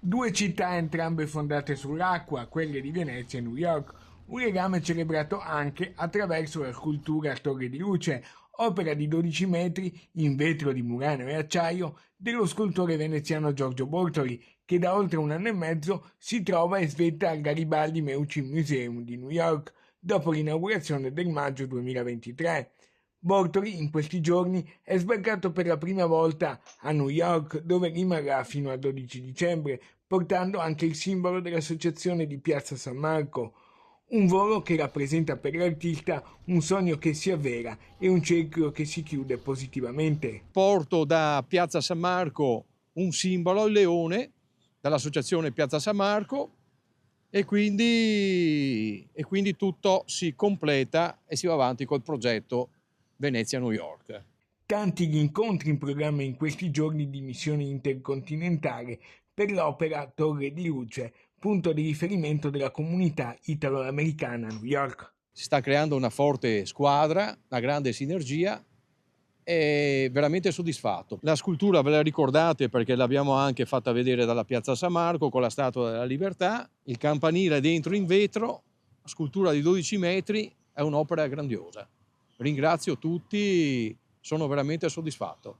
Due città entrambe fondate sull'acqua, quelle di Venezia e New York, un legame celebrato anche attraverso la scultura Torre di Luce, opera di 12 metri in vetro di Murano e acciaio dello scultore veneziano Giorgio Bortoli, che da oltre un anno e mezzo si trova e svetta al Garibaldi Meucci Museum di New York, dopo l'inaugurazione del maggio 2023. Bortoli in questi giorni è sbarcato per la prima volta a New York, dove rimarrà fino al 12 dicembre, portando anche il simbolo dell'associazione di Piazza San Marco, un volo che rappresenta per l'artista un sogno che si avvera e un cerchio che si chiude positivamente. Porto da Piazza San Marco un simbolo, il leone, dall'associazione Piazza San Marco e quindi tutto si completa e si va avanti col progetto Venezia-New York. Tanti gli incontri in programma in questi giorni di missione intercontinentale per l'opera Torre di Luce, punto di riferimento della comunità italo-americana a New York. Si sta creando una forte squadra, una grande sinergia e veramente soddisfatto. La scultura ve la ricordate perché l'abbiamo anche fatta vedere dalla Piazza San Marco con la Statua della Libertà, il campanile dentro in vetro, scultura di 12 metri, è un'opera grandiosa. Ringrazio tutti, sono veramente soddisfatto.